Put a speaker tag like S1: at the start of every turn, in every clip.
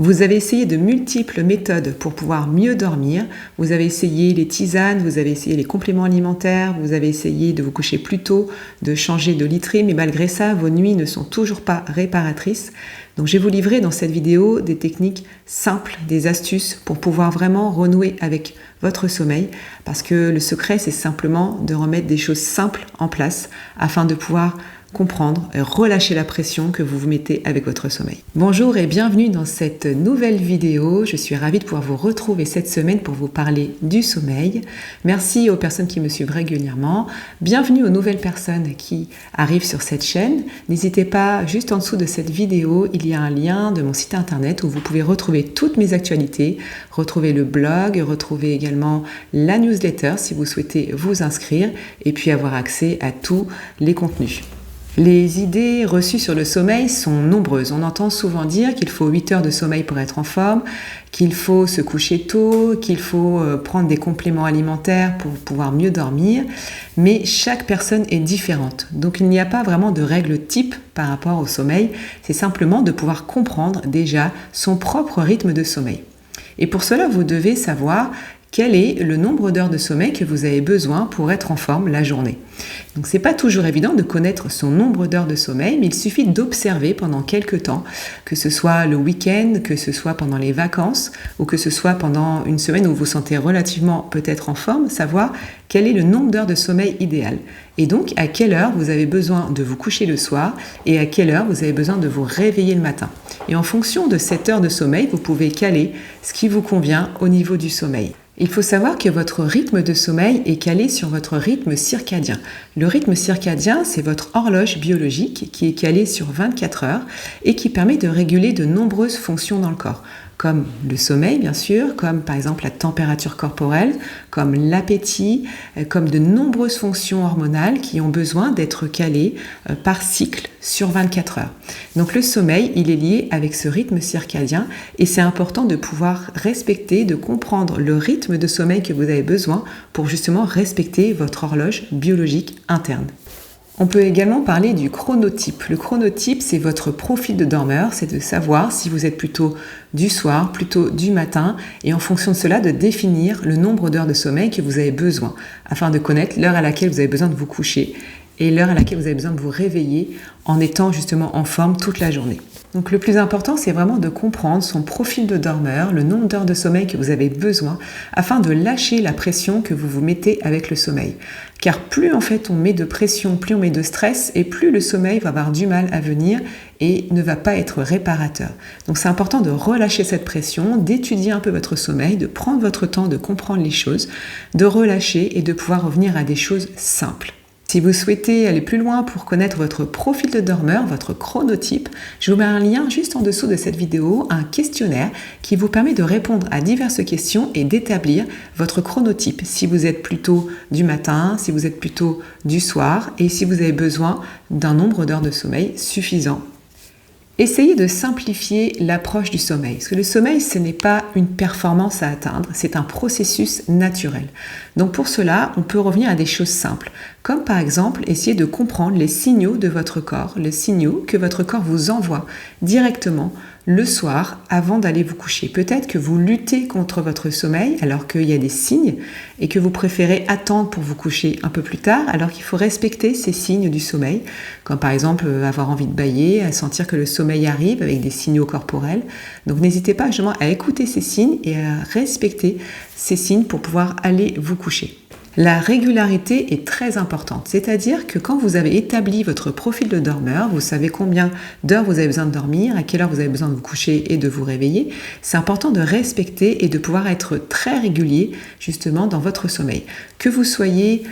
S1: Vous avez essayé de multiples méthodes pour pouvoir mieux dormir. Vous avez essayé les tisanes, vous avez essayé les compléments alimentaires, vous avez essayé de vous coucher plus tôt, de changer de literie, mais malgré ça, vos nuits ne sont toujours pas réparatrices. Donc je vais vous livrer dans cette vidéo des techniques simples, des astuces pour pouvoir vraiment renouer avec votre sommeil, parce que le secret, c'est simplement de remettre des choses simples en place afin de pouvoir comprendre et relâcher la pression que vous vous mettez avec votre sommeil. Bonjour et bienvenue dans cette nouvelle vidéo. Je suis ravie de pouvoir vous retrouver cette semaine pour vous parler du sommeil. Merci aux personnes qui me suivent régulièrement. Bienvenue aux nouvelles personnes qui arrivent sur cette chaîne. N'hésitez pas, juste en dessous de cette vidéo, il y a un lien de mon site internet où vous pouvez retrouver toutes mes actualités, retrouver le blog, retrouver également la newsletter si vous souhaitez vous inscrire et puis avoir accès à tous les contenus. Les idées reçues sur le sommeil sont nombreuses. On entend souvent dire qu'il faut 8 heures de sommeil pour être en forme, qu'il faut se coucher tôt, qu'il faut prendre des compléments alimentaires pour pouvoir mieux dormir, mais chaque personne est différente. Donc il n'y a pas vraiment de règle type par rapport au sommeil, c'est simplement de pouvoir comprendre déjà son propre rythme de sommeil. Et pour cela, vous devez savoir quel est le nombre d'heures de sommeil que vous avez besoin pour être en forme la journée. Donc c'est pas toujours évident de connaître son nombre d'heures de sommeil, mais il suffit d'observer pendant quelques temps, que ce soit le week-end, que ce soit pendant les vacances, ou que ce soit pendant une semaine où vous vous sentez relativement peut-être en forme, savoir quel est le nombre d'heures de sommeil idéal. Et donc à quelle heure vous avez besoin de vous coucher le soir et à quelle heure vous avez besoin de vous réveiller le matin. Et en fonction de cette heure de sommeil, vous pouvez caler ce qui vous convient au niveau du sommeil. Il faut savoir que votre rythme de sommeil est calé sur votre rythme circadien. Le rythme circadien, c'est votre horloge biologique qui est calée sur 24 heures et qui permet de réguler de nombreuses fonctions dans le corps, comme le sommeil bien sûr, comme par exemple la température corporelle, comme l'appétit, comme de nombreuses fonctions hormonales qui ont besoin d'être calées par cycle sur 24 heures. Donc le sommeil, il est lié avec ce rythme circadien et c'est important de pouvoir respecter, de comprendre le rythme de sommeil que vous avez besoin pour justement respecter votre horloge biologique interne. On peut également parler du chronotype. Le chronotype, c'est votre profil de dormeur, c'est de savoir si vous êtes plutôt du soir, plutôt du matin, et en fonction de cela, de définir le nombre d'heures de sommeil que vous avez besoin, afin de connaître l'heure à laquelle vous avez besoin de vous coucher et l'heure à laquelle vous avez besoin de vous réveiller en étant justement en forme toute la journée. Donc le plus important, c'est vraiment de comprendre son profil de dormeur, le nombre d'heures de sommeil que vous avez besoin, afin de lâcher la pression que vous vous mettez avec le sommeil. Car plus en fait on met de pression, plus on met de stress, et plus le sommeil va avoir du mal à venir et ne va pas être réparateur. Donc c'est important de relâcher cette pression, d'étudier un peu votre sommeil, de prendre votre temps de comprendre les choses, de relâcher et de pouvoir revenir à des choses simples. Si vous souhaitez aller plus loin pour connaître votre profil de dormeur, votre chronotype, je vous mets un lien juste en dessous de cette vidéo, un questionnaire qui vous permet de répondre à diverses questions et d'établir votre chronotype. Si vous êtes plutôt du matin, si vous êtes plutôt du soir et si vous avez besoin d'un nombre d'heures de sommeil suffisant. Essayez de simplifier l'approche du sommeil, parce que le sommeil, ce n'est pas une performance à atteindre, c'est un processus naturel. Donc pour cela, on peut revenir à des choses simples, comme par exemple essayer de comprendre les signaux de votre corps, les signaux que votre corps vous envoie directement le soir avant d'aller vous coucher. Peut-être que vous luttez contre votre sommeil alors qu'il y a des signes et que vous préférez attendre pour vous coucher un peu plus tard alors qu'il faut respecter ces signes du sommeil, comme par exemple avoir envie de bâiller, à sentir que le sommeil arrive avec des signaux corporels. Donc n'hésitez pas justement à écouter ces signes et à respecter ces signes pour pouvoir aller vous coucher. La régularité est très importante, c'est-à-dire que quand vous avez établi votre profil de dormeur, vous savez combien d'heures vous avez besoin de dormir, à quelle heure vous avez besoin de vous coucher et de vous réveiller, c'est important de respecter et de pouvoir être très régulier justement dans votre sommeil. Que vous soyez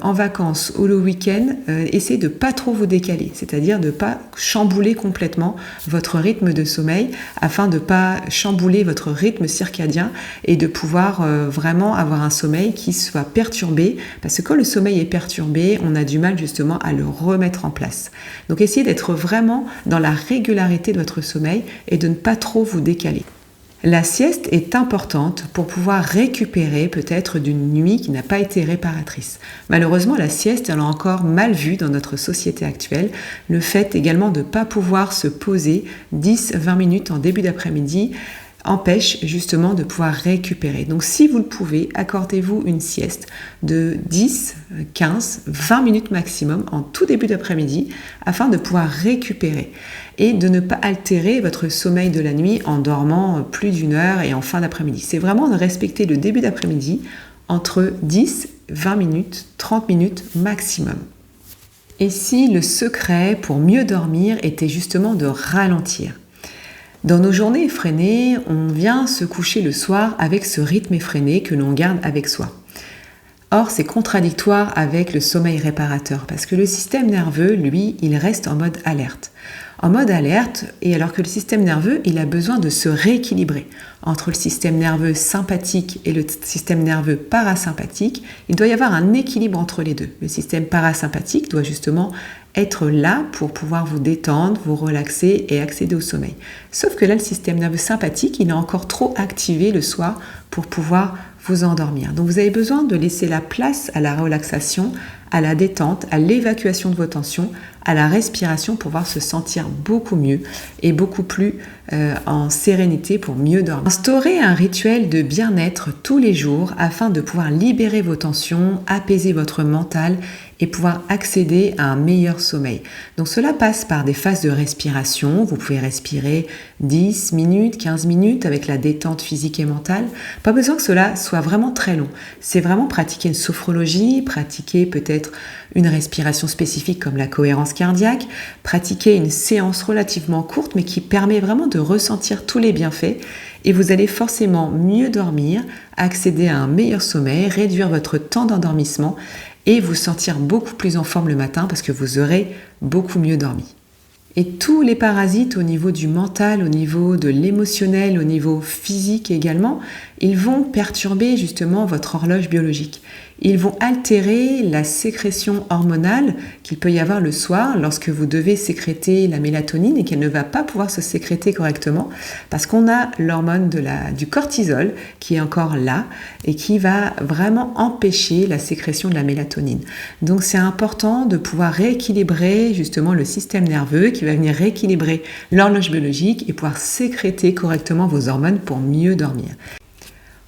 S1: en vacances ou le week-end, essayez de ne pas trop vous décaler, c'est-à-dire de ne pas chambouler complètement votre rythme de sommeil afin de ne pas chambouler votre rythme circadien et de pouvoir vraiment avoir un sommeil qui soit perturbé, parce que quand le sommeil est perturbé, on a du mal justement à le remettre en place. Donc essayez d'être vraiment dans la régularité de votre sommeil et de ne pas trop vous décaler. La sieste est importante pour pouvoir récupérer peut-être d'une nuit qui n'a pas été réparatrice. Malheureusement, la sieste, elle est encore mal vue dans notre société actuelle. Le fait également de ne pas pouvoir se poser 10-20 minutes en début d'après-midi empêche justement de pouvoir récupérer. Donc si vous le pouvez, accordez-vous une sieste de 10, 15, 20 minutes maximum en tout début d'après-midi afin de pouvoir récupérer et de ne pas altérer votre sommeil de la nuit en dormant plus d'une heure et en fin d'après-midi. C'est vraiment de respecter le début d'après-midi entre 10, 20 minutes, 30 minutes maximum. Et si le secret pour mieux dormir était justement de ralentir? Dans nos journées effrénées, on vient se coucher le soir avec ce rythme effréné que l'on garde avec soi. Or, c'est contradictoire avec le sommeil réparateur parce que le système nerveux, lui, il reste en mode alerte. En mode alerte, et alors que le système nerveux, il a besoin de se rééquilibrer. Entre le système nerveux sympathique et le système nerveux parasympathique, il doit y avoir un équilibre entre les deux. Le système parasympathique doit justement être là pour pouvoir vous détendre, vous relaxer et accéder au sommeil. Sauf que là, le système nerveux sympathique, il est encore trop activé le soir pour pouvoir vous endormir. Donc vous avez besoin de laisser la place à la relaxation, à la détente, à l'évacuation de vos tensions, à la respiration pour pouvoir se sentir beaucoup mieux et beaucoup plus en sérénité pour mieux dormir. Instaurez un rituel de bien-être tous les jours afin de pouvoir libérer vos tensions, apaiser votre mental et pouvoir accéder à un meilleur sommeil. Donc cela passe par des phases de respiration. Vous pouvez respirer 10 minutes, 15 minutes avec la détente physique et mentale. Pas besoin que cela soit vraiment très long. C'est vraiment pratiquer une sophrologie, pratiquer peut-être une respiration spécifique comme la cohérence cardiaque, pratiquer une séance relativement courte mais qui permet vraiment de ressentir tous les bienfaits et vous allez forcément mieux dormir, accéder à un meilleur sommeil, réduire votre temps d'endormissement et vous sentir beaucoup plus en forme le matin parce que vous aurez beaucoup mieux dormi. Et tous les parasites au niveau du mental, au niveau de l'émotionnel, au niveau physique également, ils vont perturber justement votre horloge biologique. Ils vont altérer la sécrétion hormonale qu'il peut y avoir le soir lorsque vous devez sécréter la mélatonine et qu'elle ne va pas pouvoir se sécréter correctement parce qu'on a l'hormone du cortisol qui est encore là et qui va vraiment empêcher la sécrétion de la mélatonine. Donc c'est important de pouvoir rééquilibrer justement le système nerveux qui va venir rééquilibrer l'horloge biologique et pouvoir sécréter correctement vos hormones pour mieux dormir.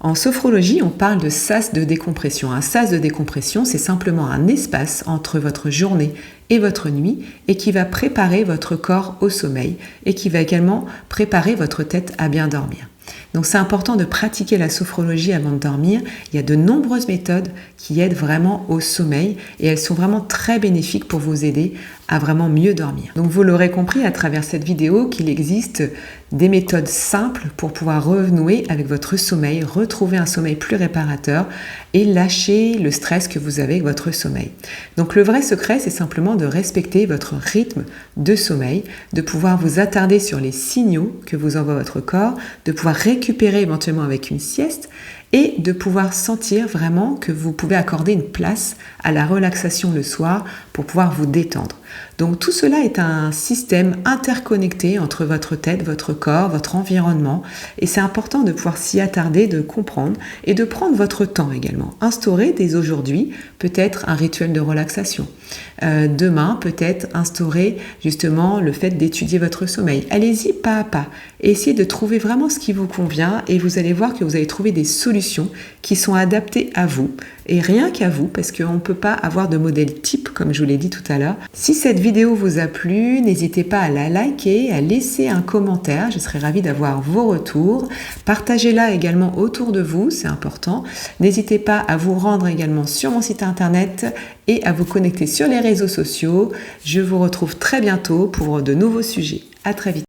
S1: En sophrologie, on parle de sas de décompression. Un sas de décompression, c'est simplement un espace entre votre journée et votre nuit et qui va préparer votre corps au sommeil et qui va également préparer votre tête à bien dormir. Donc c'est important de pratiquer la sophrologie avant de dormir. Il y a de nombreuses méthodes qui aident vraiment au sommeil et elles sont vraiment très bénéfiques pour vous aider à vraiment mieux dormir. Donc vous l'aurez compris à travers cette vidéo qu'il existe des méthodes simples pour pouvoir renouer avec votre sommeil, retrouver un sommeil plus réparateur et lâcher le stress que vous avez avec votre sommeil. Donc le vrai secret, c'est simplement de respecter votre rythme de sommeil, de pouvoir vous attarder sur les signaux que vous envoie votre corps, de pouvoir récupérer éventuellement avec une sieste et de pouvoir sentir vraiment que vous pouvez accorder une place à la relaxation le soir pour pouvoir vous détendre. Donc tout cela est un système interconnecté entre votre tête, votre corps, votre environnement et c'est important de pouvoir s'y attarder, de comprendre et de prendre votre temps également. Instaurer dès aujourd'hui peut-être un rituel de relaxation. Demain peut-être instaurer justement le fait d'étudier votre sommeil. Allez-y pas à pas. Essayez de trouver vraiment ce qui vous convient et vous allez voir que vous allez trouver des solutions qui sont adaptées à vous et rien qu'à vous parce qu'on ne peut pas avoir de modèle type comme je vous l'ai dit tout à l'heure. Si cette vidéo vous a plu, n'hésitez pas à la liker, à laisser un commentaire, je serai ravie d'avoir vos retours. Partagez-la également autour de vous, c'est important. N'hésitez pas à vous rendre également sur mon site internet et à vous connecter sur les réseaux sociaux. Je vous retrouve très bientôt pour de nouveaux sujets. À très vite.